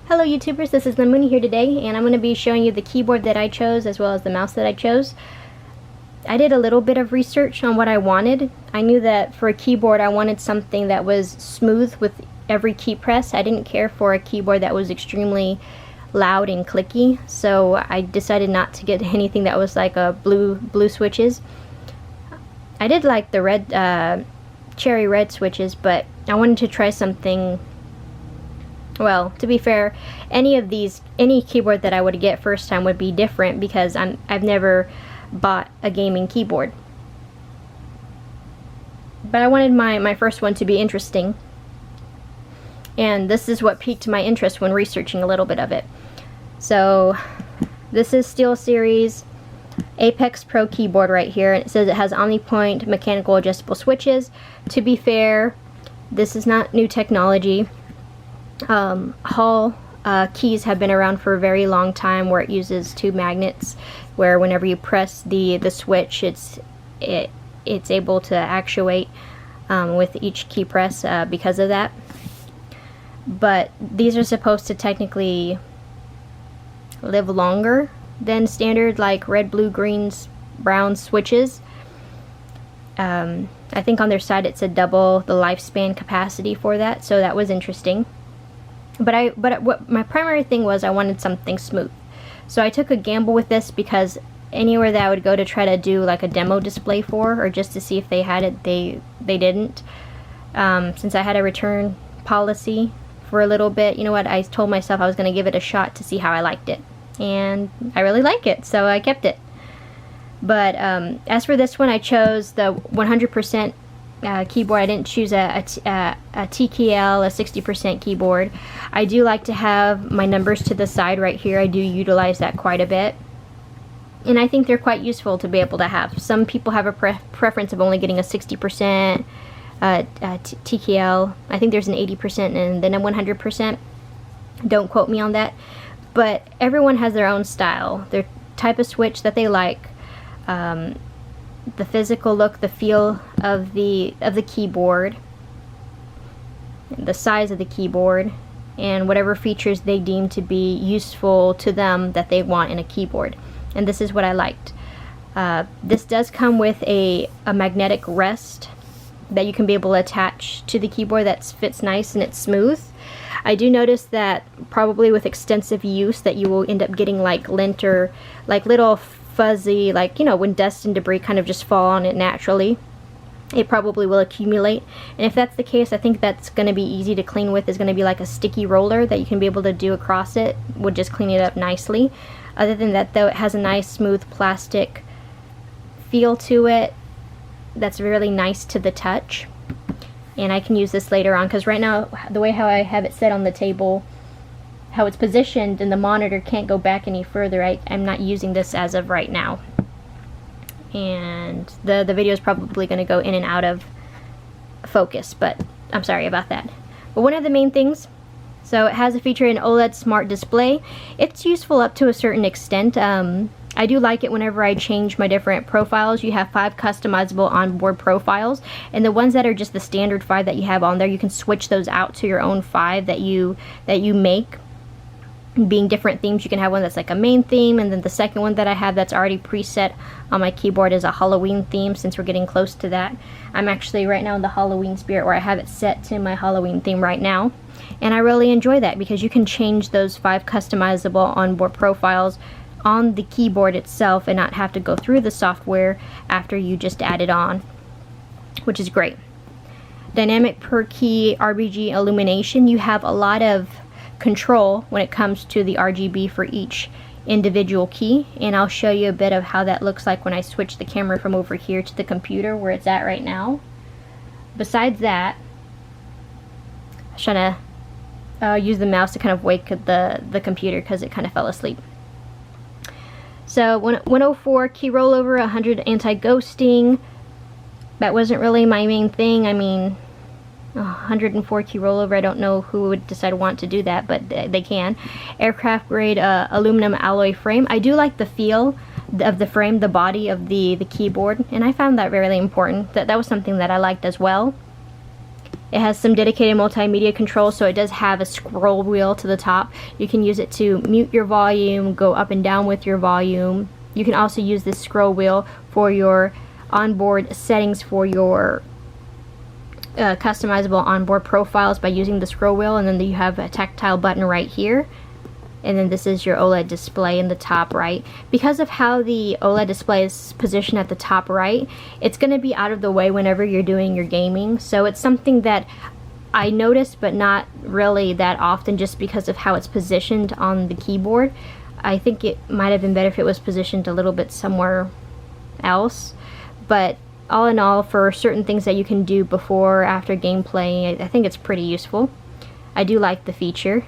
Hello YouTubers, this is the Mooney here today, and I'm going to be showing you the keyboard that I chose as well as the mouse that I chose. I did a little bit of research on what I wanted. I knew that for a keyboard I wanted something that was smooth with every key press. I didn't care for a keyboard that was extremely loud and clicky, so I decided not to get anything that was like a blue switches. I did like the red, cherry red switches, but I wanted to try something. Well, to be fair, any keyboard that I would get first time would be different because I've never bought a gaming keyboard. But I wanted my first one to be interesting. And this is what piqued my interest when researching a little bit of it. So, this is Steelseries Apex Pro keyboard right here. And it says it has OmniPoint mechanical adjustable switches. To be fair, this is not new technology. Hall keys have been around for a very long time, where it uses two magnets where whenever you press the switch it's able to actuate with each key press because of that. But these are supposed to technically live longer than standard like red, blue, greens, brown switches. I think on their side it said double the lifespan capacity for that, so that was interesting. But what my primary thing was, I wanted something smooth. So I took a gamble with this because anywhere that I would go to try to do like a demo display for, or just to see if they had it, they didn't. Since I had a return policy for a little bit, you know what, I told myself I was going to give it a shot to see how I liked it. And I really like it, so I kept it. But as for this one, I chose the 100% keyboard. I didn't choose a TKL, a 60% keyboard. I do like to have my numbers to the side right here. I do utilize that quite a bit. And I think they're quite useful to be able to have. Some people have a preference of only getting a 60% TKL. I think there's an 80% and then a 100%. Don't quote me on that. But everyone has their own style, their type of switch that they like. The physical look, the feel of the keyboard, the size of the keyboard, and whatever features they deem to be useful to them that they want in a keyboard. And this is what I liked. This does come with a magnetic rest that you can be able to attach to the keyboard that fits nice and it's smooth. I do notice that probably with extensive use that you will end up getting like lint or like little fuzzy, like, you know, when dust and debris kind of just fall on it naturally, it probably will accumulate. And if that's the case, I think that's going to be easy to clean with. Is going to be like a sticky roller that you can be able to do across it, would just clean it up nicely. Other than that though, it has a nice smooth plastic feel to it that's really nice to the touch. And I can use this later on, because right now the way how I have it set on the table, how it's positioned, and the monitor can't go back any further. I'm not using this as of right now, and the video is probably going to go in and out of focus, but I'm sorry about that. But one of the main things, so it has a feature in OLED smart display. It's useful up to a certain extent. I do like it whenever I change my different profiles. You have 5 customizable onboard profiles, and the ones that are just the standard 5 that you have on there, you can switch those out to your own 5 that you make. Being different themes, you can have one that's like a main theme, and then the second one that I have that's already preset on my keyboard is a Halloween theme, since we're getting close to that. I'm actually right now in the Halloween spirit where I have it set to my Halloween theme right now, and I really enjoy that because you can change those 5 customizable onboard profiles on the keyboard itself and not have to go through the software after you just add it on, which is great. Dynamic per key RGB illumination, you have a lot of control when it comes to the RGB for each individual key, and I'll show you a bit of how that looks like when I switch the camera from over here to the computer where it's at right now. Besides that, I was trying to use the mouse to kind of wake the computer because it kind of fell asleep. So 104 key rollover, 100 anti-ghosting. That wasn't really my main thing. I mean, 104 key rollover, I don't know who would decide to want to do that, but they can. Aircraft grade aluminum alloy frame. I do like the feel of the frame, the body of the keyboard, and I found that really important. That was something that I liked as well. It has some dedicated multimedia controls, so it does have a scroll wheel to the top. You can use it to mute your volume, go up and down with your volume. You can also use this scroll wheel for your onboard settings for your customizable onboard profiles by using the scroll wheel, and then you have a tactile button right here. And then this is your OLED display in the top right. Because of how the OLED display is positioned at the top right, it's going to be out of the way whenever you're doing your gaming. So it's something that I noticed, but not really that often, just because of how it's positioned on the keyboard. I think it might have been better if it was positioned a little bit somewhere else. But all in all, for certain things that you can do before or after gameplay, I think it's pretty useful. I do like the feature.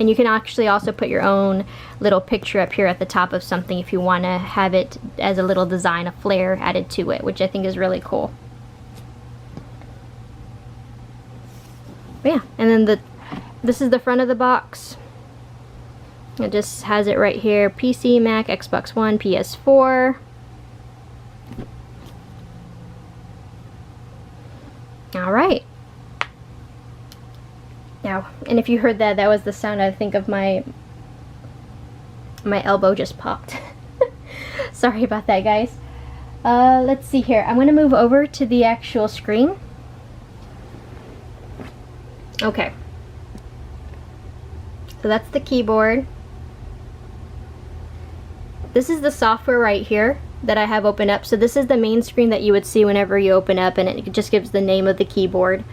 And you can actually also put your own little picture up here at the top of something if you want to have it as a little design, a flair added to it, which I think is really cool. But yeah, and then this is the front of the box. It just has it right here: PC, Mac, Xbox One, PS4. Alright. Now, and if you heard that, that was the sound, I think, of my elbow just popped. Sorry about that, guys. Let's see here. I'm going to move over to the actual screen. Okay. So that's the keyboard. This is the software right here that I have open up. So this is the main screen that you would see whenever you open up, and it just gives the name of the keyboard.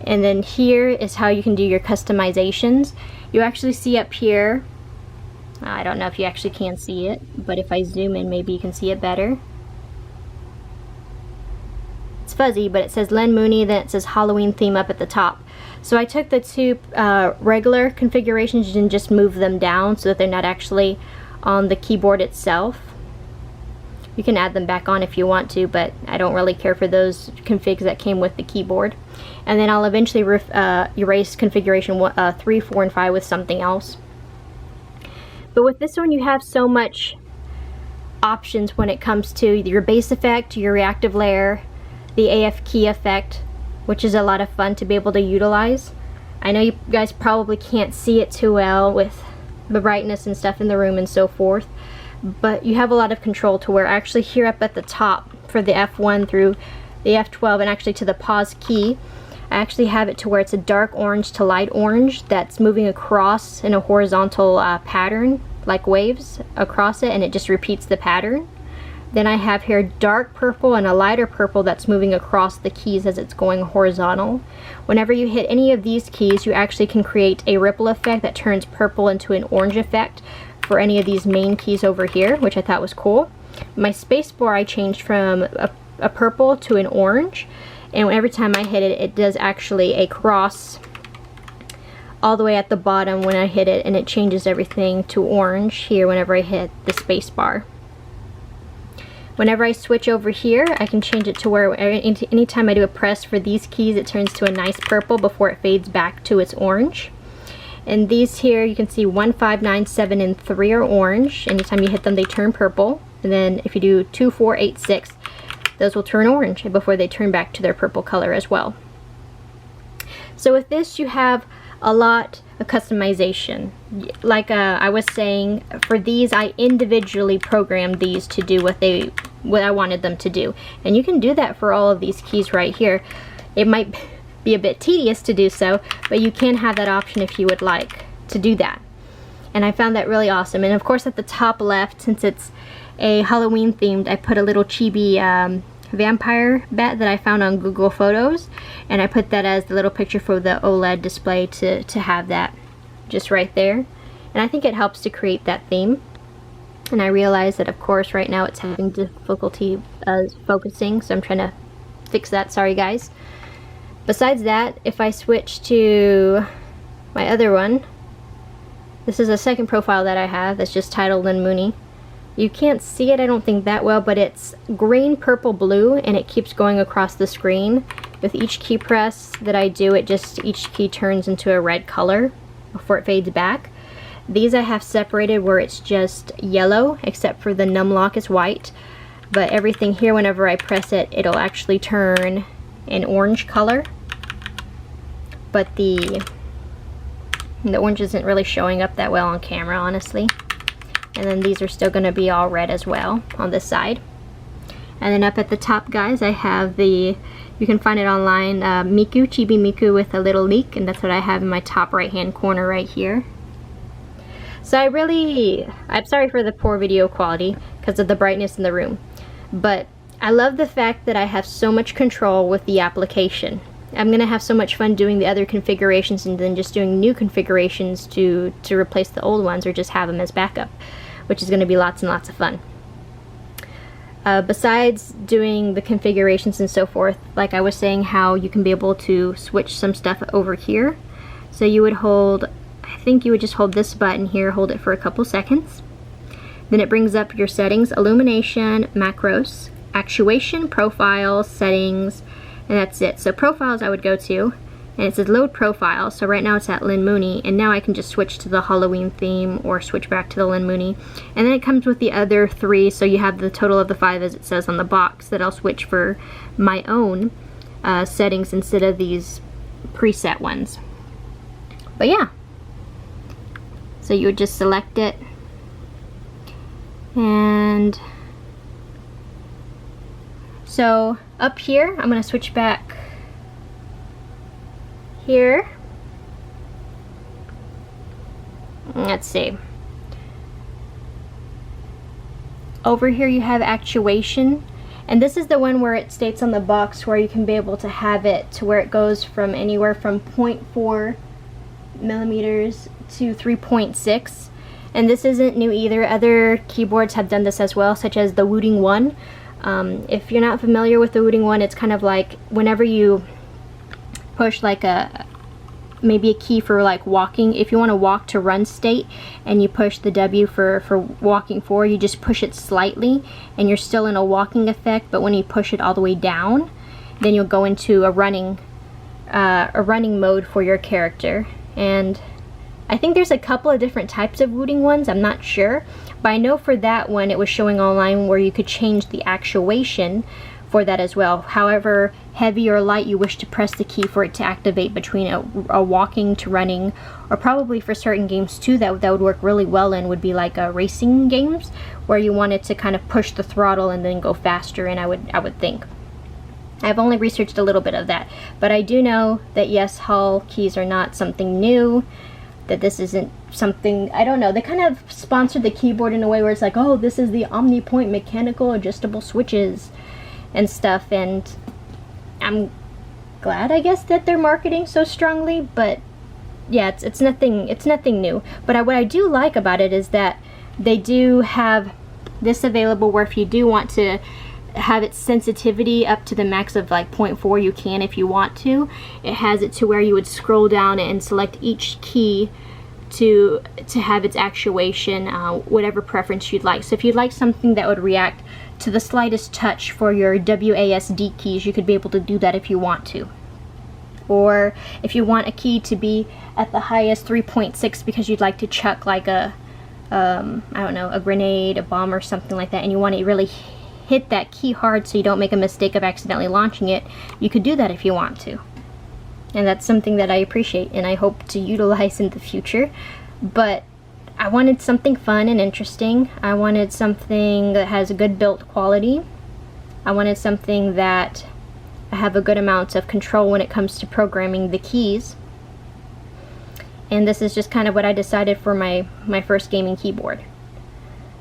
And then here is how you can do your customizations. You actually see up here, I don't know if you actually can see it, but if I zoom in, maybe you can see it better. It's fuzzy, but it says Len Mooney, then it says Halloween theme up at the top. So I took the two regular configurations and just moved them down so that they're not actually on the keyboard itself. You can add them back on if you want to, but I don't really care for those configs that came with the keyboard. And then I'll eventually erase configuration 3, 4, and 5 with something else. But with this one, you have so much options when it comes to your base effect, your reactive layer, the AF key effect, which is a lot of fun to be able to utilize. I know you guys probably can't see it too well with the brightness and stuff in the room and so forth, but you have a lot of control to where actually here up at the top for the F1 through the F12 and actually to the pause key, I actually have it to where it's a dark orange to light orange that's moving across in a horizontal pattern, like waves across it, and it just repeats the pattern. Then I have here dark purple and a lighter purple that's moving across the keys as it's going horizontal. Whenever you hit any of these keys, you actually can create a ripple effect that turns purple into an orange effect for any of these main keys over here, which I thought was cool. My spacebar I changed from a purple to an orange, and every time I hit it, it does actually a cross all the way at the bottom when I hit it, and it changes everything to orange here whenever I hit the spacebar. Whenever I switch over here, I can change it to where anytime I do a press for these keys, it turns to a nice purple before it fades back to its orange. And these here, you can see 1, 5, 9, 7, and 3 are orange. Anytime you hit them, they turn purple. And then if you do 2, 4, 8, 6, those will turn orange before they turn back to their purple color as well. So with this, you have a lot of customization. Like I was saying, for these, I individually programmed these to do what I wanted them to do. And you can do that for all of these keys right here. It might be a bit tedious to do so, but you can have that option if you would like to do that. And I found that really awesome. And of course at the top left, since it's a Halloween themed, I put a little chibi vampire bat that I found on Google Photos, and I put that as the little picture for the OLED display to have that just right there. And I think it helps to create that theme. And I realize that of course right now it's having difficulty focusing, so I'm trying to fix that. Sorry guys. Besides that, if I switch to my other one, this is a second profile that I have that's just titled Len Mooney. You can't see it, I don't think, that well, but it's green, purple, blue, and it keeps going across the screen. With each key press that I do, each key turns into a red color before it fades back. These I have separated where it's just yellow, except for the num lock is white. But everything here, whenever I press it, it'll actually turn an orange color, but the orange isn't really showing up that well on camera, honestly. And then these are still going to be all red as well on this side. And then up at the top, guys, I have the, you can find it online, Miku, Chibi Miku with a little leek, and that's what I have in my top right hand corner right here. So I'm sorry for the poor video quality because of the brightness in the room, but I love the fact that I have so much control with the application. I'm gonna have so much fun doing the other configurations and then just doing new configurations to replace the old ones or just have them as backup, which is gonna be lots and lots of fun. Besides doing the configurations and so forth, like I was saying, how you can be able to switch some stuff over here. So you would hold, I think you would just hold this button here, hold it for a couple seconds. Then it brings up your settings, illumination, macros, actuation, profiles, settings, and that's it. So profiles I would go to, and it says load profile. So right now it's at Lynn Mooney, and now I can just switch to the Halloween theme or switch back to the Lynn Mooney. And then it comes with the other 3, so you have the total of the 5 as it says on the box that I'll switch for my own settings instead of these preset ones. But yeah, so you would just select it, and so up here I'm going to switch back here. Let's see. Over here you have actuation, and this is the one where it states on the box where you can be able to have it to where it goes from anywhere from 0.4 millimeters to 3.6. And this isn't new either. Other keyboards have done this as well, such as the Wooting One. If you're not familiar with the Wooting One, it's kind of like whenever you push like maybe a key for like walking, if you want to walk to run state and you push the W for walking forward, you just push it slightly and you're still in a walking effect, but when you push it all the way down, then you'll go into a running mode for your character. And I think there's a couple of different types of Wooting Ones, I'm not sure, but I know for that one it was showing online where you could change the actuation for that as well. However heavy or light you wish to press the key for it to activate between a walking to running, or probably for certain games too that would work really well in would be like racing games where you wanted to kind of push the throttle and then go faster, and I would think. I've only researched a little bit of that, but I do know that yes, Hall keys are not something new, that this isn't something, I don't know, they kind of sponsored the keyboard in a way where it's like, oh, this is the OmniPoint mechanical adjustable switches and stuff, and I'm glad, I guess, that they're marketing so strongly. But yeah, it's nothing new. But what I do like about it is that they do have this available where if you do want to have its sensitivity up to the max of like 0.4, you can if you want to. It has it to where you would scroll down and select each key to have its actuation, whatever preference you'd like. So if you'd like something that would react to the slightest touch for your WASD keys, you could be able to do that if you want to. Or if you want a key to be at the highest 3.6 because you'd like to chuck like a I don't know, a grenade, a bomb or something like that, and you want to really hit that key hard so you don't make a mistake of accidentally launching it, you could do that if you want to. And that's something that I appreciate and I hope to utilize in the future. But I wanted something fun and interesting. I wanted something that has a good build quality. I wanted something that I have a good amount of control when it comes to programming the keys. And this is just kind of what I decided for my first gaming keyboard.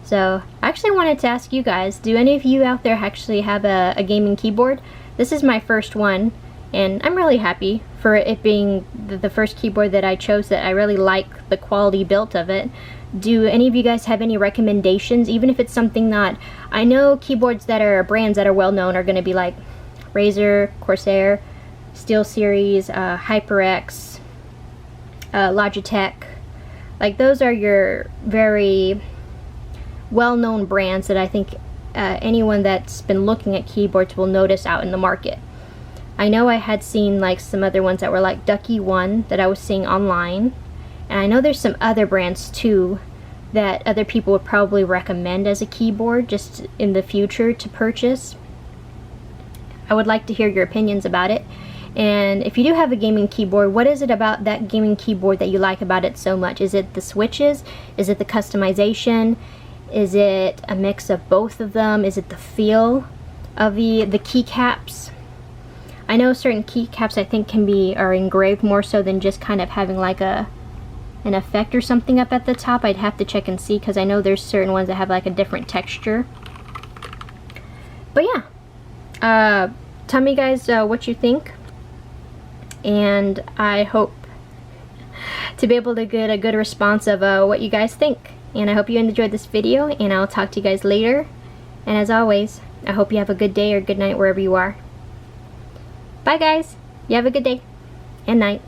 So I actually wanted to ask you guys, do any of you out there actually have a gaming keyboard? This is my first one, and I'm really happy for it being the first keyboard that I chose, that I really like the quality built of it. Do any of you guys have any recommendations, even if it's something not, I know keyboards that are brands that are well known are going to be like Razer, Corsair, Steelseries, HyperX, Logitech. Like those are your very well-known brands that I think anyone that's been looking at keyboards will notice out in the market. I know I had seen like some other ones that were like Ducky One that I was seeing online, and I know there's some other brands too that other people would probably recommend as a keyboard just in the future to purchase. I would like to hear your opinions about it. And if you do have a gaming keyboard, what is it about that gaming keyboard that you like about it so much? Is it the switches? Is it the customization? Is it a mix of both of them? Is it the feel of the keycaps? I know certain keycaps I think are engraved more so than just kind of having like an effect or something up at the top. I'd have to check and see, because I know there's certain ones that have like a different texture. But yeah, tell me guys what you think, and I hope to be able to get a good response of what you guys think. And I hope you enjoyed this video, and I'll talk to you guys later. And as always, I hope you have a good day or good night wherever you are. Bye guys, you have a good day and night.